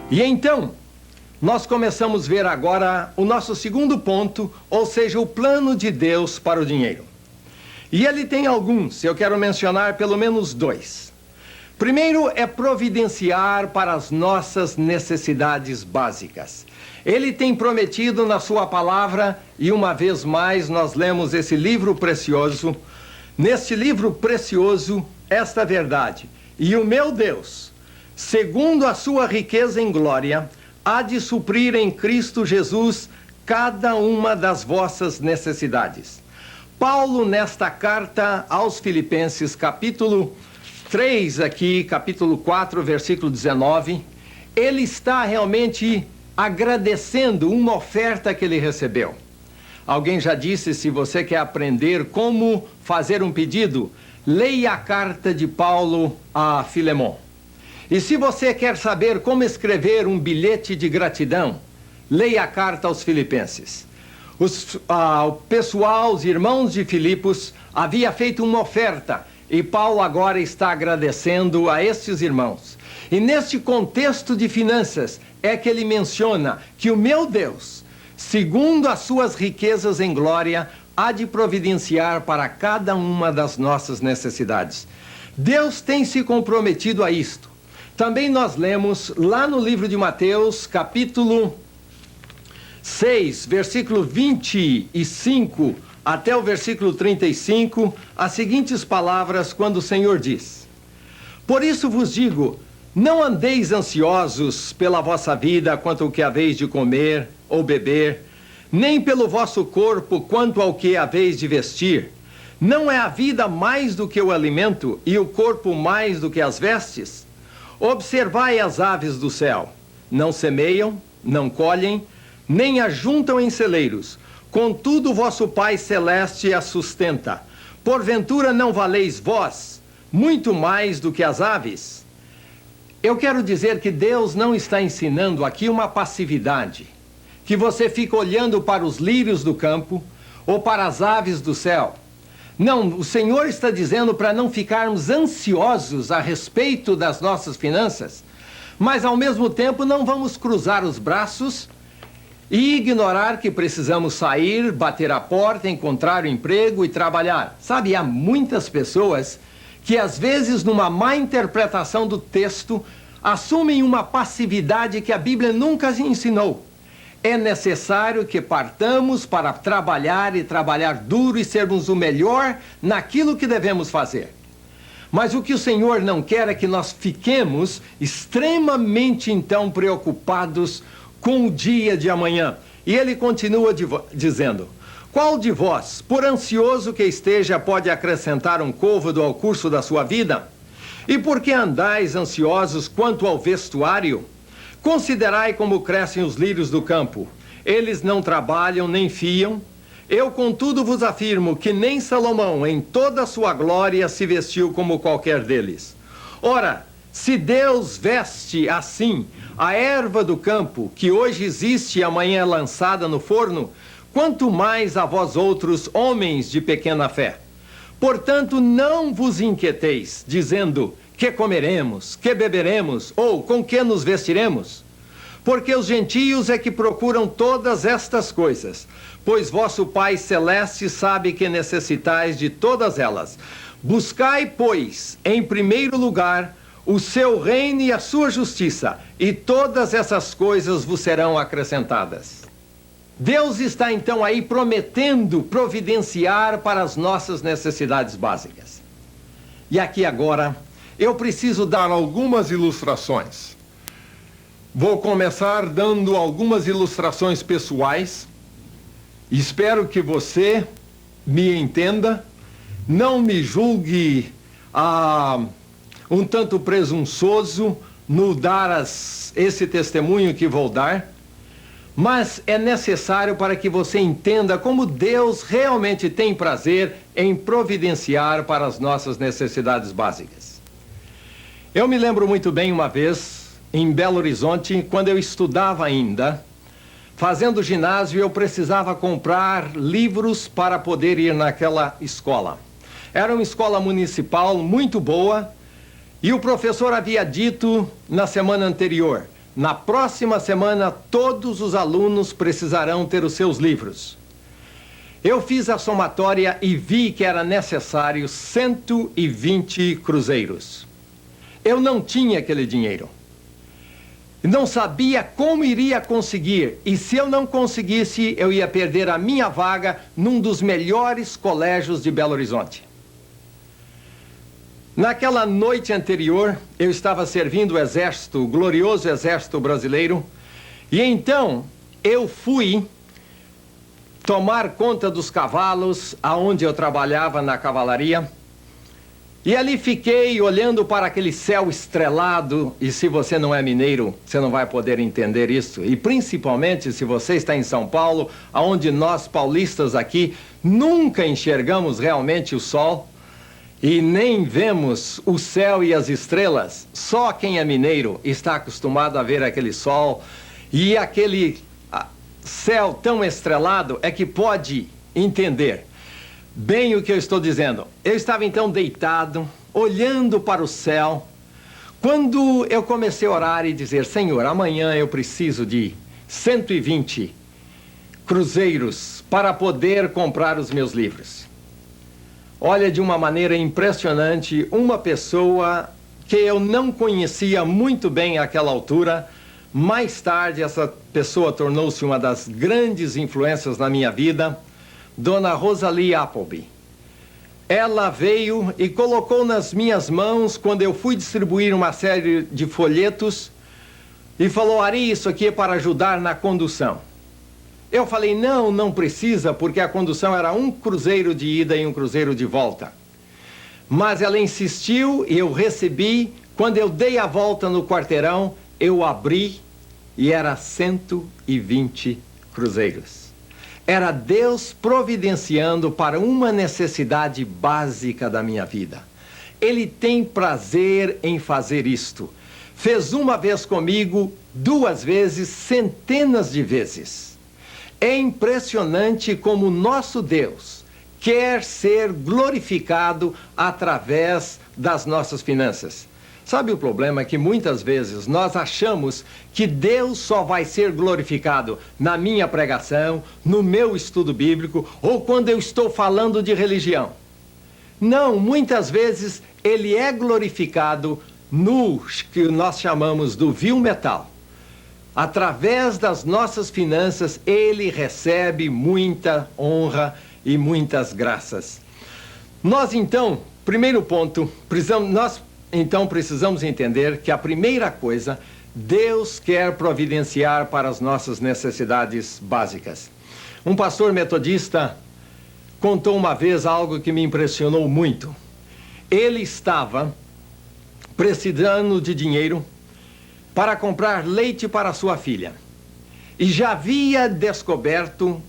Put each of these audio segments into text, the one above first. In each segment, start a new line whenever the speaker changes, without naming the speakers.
E então, nós começamos a ver agora o nosso segundo ponto, ou seja, o plano de Deus para o dinheiro. E ele tem alguns, eu quero mencionar pelo menos dois. Primeiro é providenciar para as nossas necessidades básicas. Ele tem prometido na sua palavra, e uma vez mais nós lemos esse livro precioso. Neste livro precioso, esta verdade: e o meu Deus, segundo a sua riqueza em glória, há de suprir em Cristo Jesus cada uma das vossas necessidades. Paulo, nesta carta aos Filipenses, capítulo 3 aqui, capítulo 4, versículo 19, ele está realmente agradecendo uma oferta que ele recebeu. Alguém já disse, se você quer aprender como fazer um pedido, leia a carta de Paulo a Filemon. E se você quer saber como escrever um bilhete de gratidão, leia a carta aos Filipenses. O pessoal, os irmãos de Filipos, havia feito uma oferta, e Paulo agora está agradecendo a estes irmãos. E neste contexto de finanças é que ele menciona que o meu Deus, segundo as suas riquezas em glória, há de providenciar para cada uma das nossas necessidades. Deus tem se comprometido a isto. Também nós lemos lá no livro de Mateus, capítulo 6, versículo 25 até o versículo 35, as seguintes palavras, quando o Senhor diz: por isso vos digo, não andeis ansiosos pela vossa vida quanto ao que haveis de comer ou beber, nem pelo vosso corpo quanto ao que haveis de vestir. Não é a vida mais do que o alimento, e o corpo mais do que as vestes? Observai as aves do céu, não semeiam, não colhem, nem ajuntam em celeiros, contudo vosso Pai Celeste as sustenta. Porventura não valeis vós muito mais do que as aves? Eu quero dizer que Deus não está ensinando aqui uma passividade, que você fica olhando para os lírios do campo ou para as aves do céu. Não, o Senhor está dizendo para não ficarmos ansiosos a respeito das nossas finanças, mas ao mesmo tempo não vamos cruzar os braços e ignorar que precisamos sair, bater a porta, encontrar um emprego e trabalhar. Sabe, há muitas pessoas que às vezes, numa má interpretação do texto, assumem uma passividade que a Bíblia nunca ensinou. É necessário que partamos para trabalhar e trabalhar duro e sermos o melhor naquilo que devemos fazer. Mas o que o Senhor não quer é que nós fiquemos extremamente então preocupados com o dia de amanhã. E ele continua dizendo: qual de vós, por ansioso que esteja, pode acrescentar um côvado ao curso da sua vida? E por que andais ansiosos quanto ao vestuário? Considerai como crescem os lírios do campo. Eles não trabalham nem fiam. Eu, contudo, vos afirmo que nem Salomão, em toda a sua glória, se vestiu como qualquer deles. Ora, se Deus veste assim a erva do campo, que hoje existe e amanhã é lançada no forno, quanto mais a vós outros, homens de pequena fé. Portanto, não vos inquieteis, dizendo: que comeremos, que beberemos, ou com que nos vestiremos? Porque os gentios é que procuram todas estas coisas, pois vosso Pai Celeste sabe que necessitais de todas elas. Buscai, pois, em primeiro lugar, o seu reino e a sua justiça, e todas essas coisas vos serão acrescentadas. Deus está então aí prometendo providenciar para as nossas necessidades básicas. E aqui agora eu preciso dar algumas ilustrações. Vou começar dando algumas ilustrações pessoais. Espero que você me entenda, não me julgue um tanto presunçoso no dar esse testemunho que vou dar, mas é necessário para que você entenda como Deus realmente tem prazer em providenciar para as nossas necessidades básicas. Eu me lembro muito bem uma vez, em Belo Horizonte, quando eu estudava ainda, fazendo ginásio, eu precisava comprar livros para poder ir naquela escola. Era uma escola municipal muito boa, e o professor havia dito na semana anterior: na próxima semana todos os alunos precisarão ter os seus livros. Eu fiz a somatória e vi que era necessário 120 cruzeiros. Eu não tinha aquele dinheiro. Não sabia como iria conseguir, e se eu não conseguisse, eu ia perder a minha vaga num dos melhores colégios de Belo Horizonte. Naquela noite anterior, eu estava servindo o exército, o glorioso exército brasileiro, e então eu fui tomar conta dos cavalos aonde eu trabalhava na cavalaria. E ali fiquei olhando para aquele céu estrelado, e se você não é mineiro, você não vai poder entender isso. E principalmente se você está em São Paulo, onde nós paulistas aqui nunca enxergamos realmente o sol e nem vemos o céu e as estrelas. Só quem é mineiro está acostumado a ver aquele sol e aquele céu tão estrelado é que pode entender bem o que eu estou dizendo. Eu estava então deitado, olhando para o céu, quando eu comecei a orar e dizer: Senhor, amanhã eu preciso de 120 cruzeiros para poder comprar os meus livros. Olha, de uma maneira impressionante, uma pessoa que eu não conhecia muito bem àquela altura, mais tarde essa pessoa tornou-se uma das grandes influências na minha vida, Dona Rosalie Appleby. Ela veio e colocou nas minhas mãos, quando eu fui distribuir uma série de folhetos, e falou: Ari, isso aqui é para ajudar na condução. Eu falei: não, não precisa, porque a condução era um cruzeiro de ida e um cruzeiro de volta. Mas ela insistiu e eu recebi. Quando eu dei a volta no quarteirão, eu abri e era 120 cruzeiros. Era Deus providenciando para uma necessidade básica da minha vida. Ele tem prazer em fazer isto. Fez uma vez comigo, 2 vezes, centenas de vezes. É impressionante como o nosso Deus quer ser glorificado através das nossas finanças. Sabe o problema? É que muitas vezes nós achamos que Deus só vai ser glorificado na minha pregação, no meu estudo bíblico ou quando eu estou falando de religião. Não, muitas vezes Ele é glorificado no que nós chamamos do vil metal. Através das nossas finanças, Ele recebe muita honra e muitas graças. Nós então, primeiro ponto, precisamos entender que a primeira coisa, Deus quer providenciar para as nossas necessidades básicas. Um pastor metodista contou uma vez algo que me impressionou muito. Ele estava precisando de dinheiro para comprar leite para sua filha. E já havia descoberto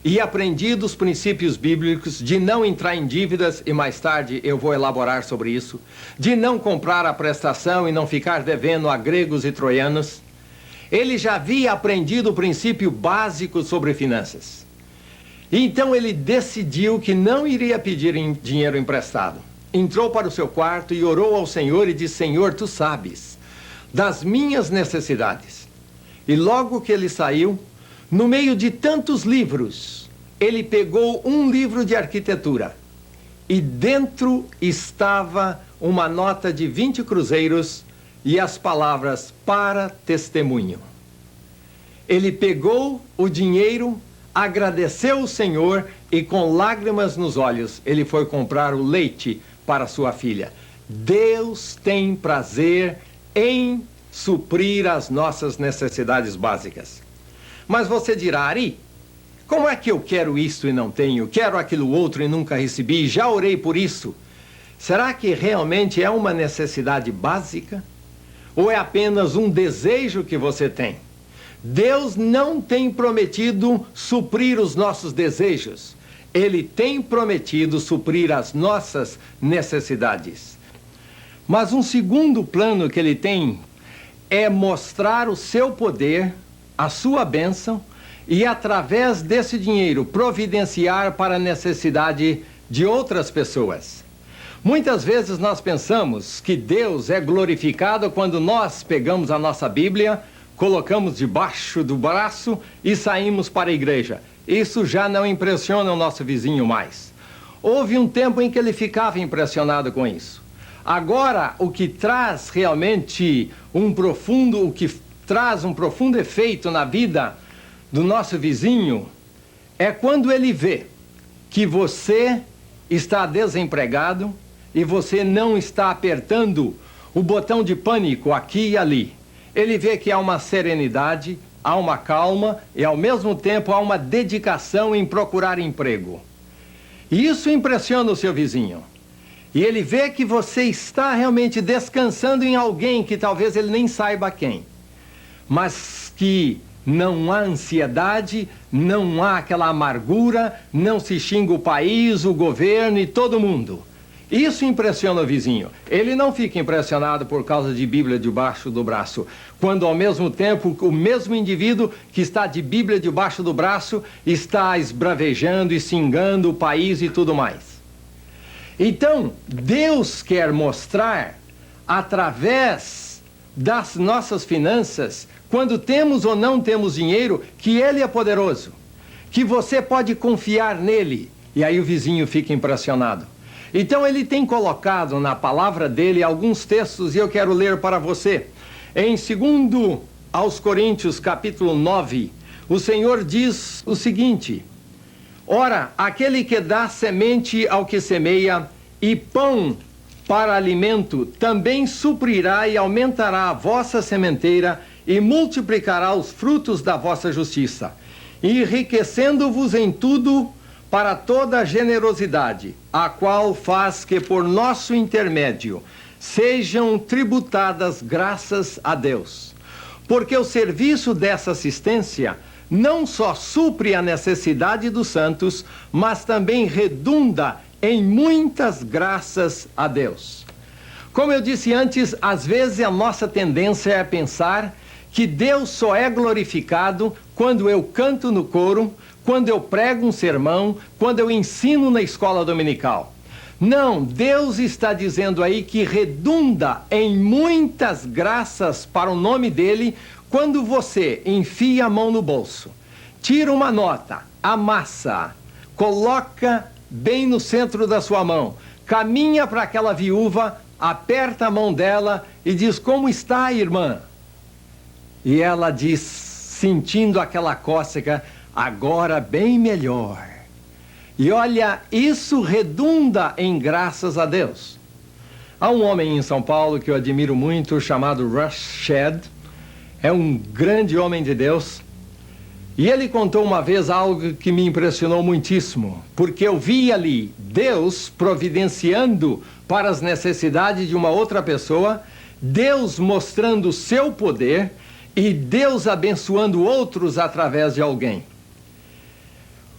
e aprendido os princípios bíblicos de não entrar em dívidas, e mais tarde eu vou elaborar sobre isso, de não comprar a prestação e não ficar devendo a gregos e troianos. Ele já havia aprendido o princípio básico sobre finanças. Então ele decidiu que não iria pedir dinheiro emprestado. Entrou para o seu quarto e orou ao Senhor e disse: Senhor, tu sabes das minhas necessidades. E logo que ele saiu, no meio de tantos livros, ele pegou um livro de arquitetura e dentro estava uma nota de 20 cruzeiros e as palavras: para testemunho. Ele pegou o dinheiro, agradeceu o Senhor e com lágrimas nos olhos ele foi comprar o leite para sua filha. Deus tem prazer em suprir as nossas necessidades básicas. Mas você dirá: Ari, como é que eu quero isso e não tenho? Quero aquilo outro e nunca recebi, já orei por isso. Será que realmente é uma necessidade básica? Ou é apenas um desejo que você tem? Deus não tem prometido suprir os nossos desejos. Ele tem prometido suprir as nossas necessidades. Mas um segundo plano que ele tem é mostrar o seu poder, a sua bênção, e através desse dinheiro providenciar para a necessidade de outras pessoas. Muitas vezes nós pensamos que Deus é glorificado quando nós pegamos a nossa Bíblia, colocamos debaixo do braço e saímos para a igreja. Isso já não impressiona o nosso vizinho mais. Houve um tempo em que ele ficava impressionado com isso. Agora, o que traz realmente um profundo efeito na vida do nosso vizinho é quando ele vê que você está desempregado e você não está apertando o botão de pânico aqui e ali. Ele vê que há uma serenidade, há uma calma e, ao mesmo tempo, há uma dedicação em procurar emprego. E isso impressiona o seu vizinho. E ele vê que você está realmente descansando em alguém que talvez ele nem saiba quem, mas que não há ansiedade, não há aquela amargura, não se xinga o país, o governo e todo mundo. Isso impressiona o vizinho. Ele não fica impressionado por causa de Bíblia debaixo do braço, quando ao mesmo tempo o mesmo indivíduo que está de Bíblia debaixo do braço está esbravejando e xingando o país e tudo mais. Então, Deus quer mostrar, através das nossas finanças, quando temos ou não temos dinheiro, que Ele é poderoso, que você pode confiar nele. E aí o vizinho fica impressionado. Então ele tem colocado na palavra dele alguns textos e eu quero ler para você. Em 2 aos Coríntios, capítulo 9, o Senhor diz o seguinte: ora, aquele que dá semente ao que semeia e pão para alimento, também suprirá e aumentará a vossa sementeira e multiplicará os frutos da vossa justiça, enriquecendo-vos em tudo para toda a generosidade, a qual faz que por nosso intermédio sejam tributadas graças a Deus. Porque o serviço dessa assistência não só supre a necessidade dos santos, mas também redunda em muitas graças a Deus. Como eu disse antes, às vezes a nossa tendência é pensar que Deus só é glorificado quando eu canto no coro, quando eu prego um sermão, quando eu ensino na escola dominical. Não, Deus está dizendo aí que redunda em muitas graças para o nome dele quando você enfia a mão no bolso, tira uma nota, amassa, coloca bem no centro da sua mão, caminha para aquela viúva, aperta a mão dela e diz: como está, irmã? E ela diz, sentindo aquela cócega: agora bem melhor. E olha, isso redunda em graças a Deus. Há um homem em São Paulo que eu admiro muito, chamado Russ Shedd. É um grande homem de Deus. E ele contou uma vez algo que me impressionou muitíssimo, porque eu vi ali Deus providenciando para as necessidades de uma outra pessoa, Deus mostrando o seu poder e Deus abençoando outros através de alguém.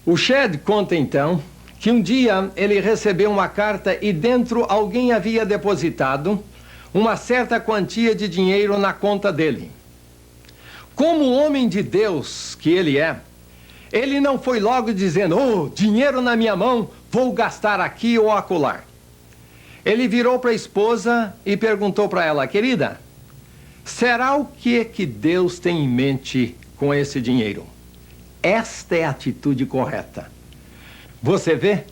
O Shedd conta então que um dia ele recebeu uma carta e dentro alguém havia depositado uma certa quantia de dinheiro na conta dele. Como homem de Deus que ele é, ele não foi logo dizendo: oh, dinheiro na minha mão, vou gastar aqui ou acolá. Ele virou para a esposa e perguntou para ela: querida, será o que Deus tem em mente com esse dinheiro? Esta é a atitude correta. Você vê?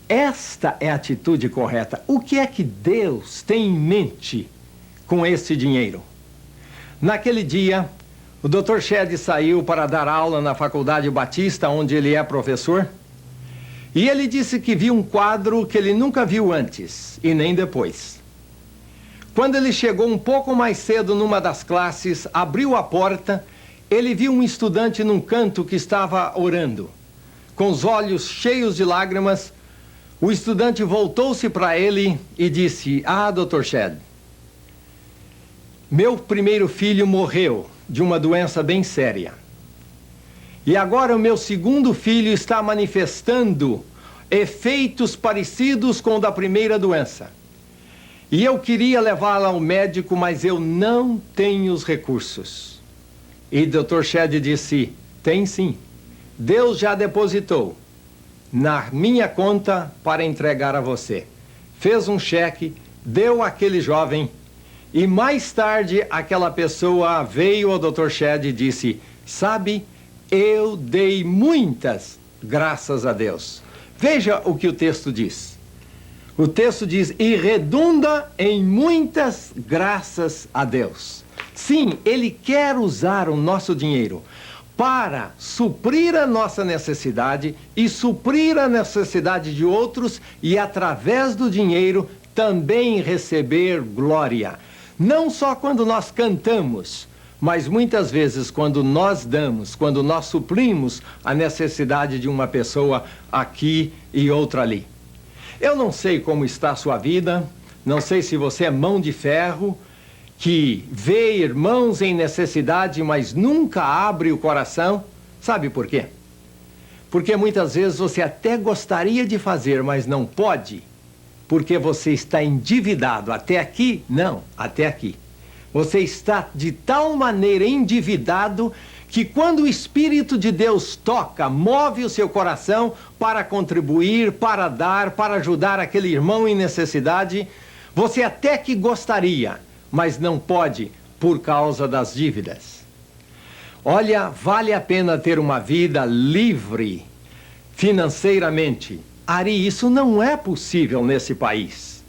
Esta é a atitude correta. O que é que Deus tem em mente com esse dinheiro? Naquele dia, o Dr. Shedd saiu para dar aula na Faculdade Batista, onde ele é professor, e ele disse que viu um quadro que ele nunca viu antes e nem depois. Quando ele chegou um pouco mais cedo numa das classes, abriu a porta, ele viu um estudante num canto que estava orando. Com os olhos cheios de lágrimas, o estudante voltou-se para ele e disse: ah, Dr. Shedd, meu primeiro filho morreu de uma doença bem séria. E agora o meu segundo filho está manifestando efeitos parecidos com o da primeira doença. E eu queria levá-lo ao médico, mas eu não tenho os recursos. E Dr. Shedd disse: tem sim. Deus já depositou na minha conta para entregar a você. fez um cheque, deu àquele jovem, e mais tarde aquela pessoa veio ao Dr. Shedd e disse: sabe, eu dei muitas graças a Deus. Veja o que o texto diz. O texto diz: e redunda em muitas graças a Deus. Sim, Ele quer usar o nosso dinheiro para suprir a nossa necessidade e suprir a necessidade de outros e, através do dinheiro, também receber glória. Não só quando nós cantamos, mas muitas vezes quando nós damos, quando nós suprimos a necessidade de uma pessoa aqui e outra ali. Eu não sei como está a sua vida, não sei se você é mão de ferro, que vê irmãos em necessidade, mas nunca abre o coração. Sabe por quê? Porque muitas vezes você até gostaria de fazer, mas não pode, porque você está endividado. Até aqui? Não, até aqui. Você está de tal maneira endividado que quando o Espírito de Deus toca, move o seu coração para contribuir, para dar, para ajudar aquele irmão em necessidade, você até que gostaria, mas não pode por causa das dívidas. Olha, vale a pena ter uma vida livre financeiramente. Ari, isso não é possível nesse país.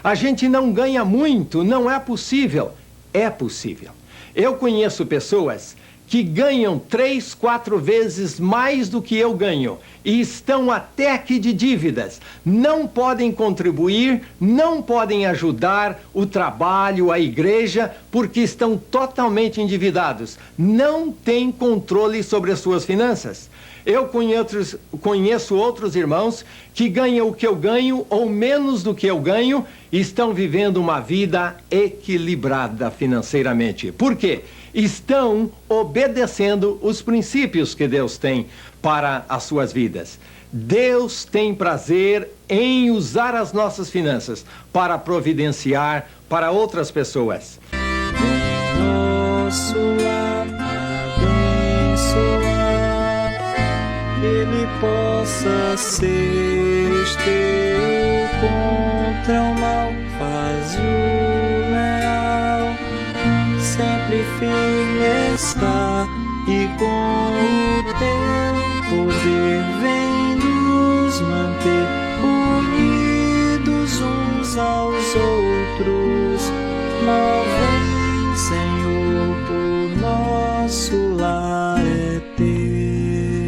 A gente não ganha muito, não é possível. É possível. Eu conheço pessoas que ganham 3, 4 vezes mais do que eu ganho e estão até aqui de dívidas. Não podem contribuir, não podem ajudar o trabalho, a igreja, porque estão totalmente endividados. Não têm controle sobre as suas finanças. Eu conheço outros irmãos que ganham o que eu ganho ou menos do que eu ganho e estão vivendo uma vida equilibrada financeiramente. Por quê? Estão obedecendo os princípios que Deus tem para as suas vidas. Deus tem prazer em usar as nossas finanças para providenciar para outras pessoas.
Nosso lar abençoar, que Ele possa ser teu contra o mal, faz o leal, sempre firme está e com o teu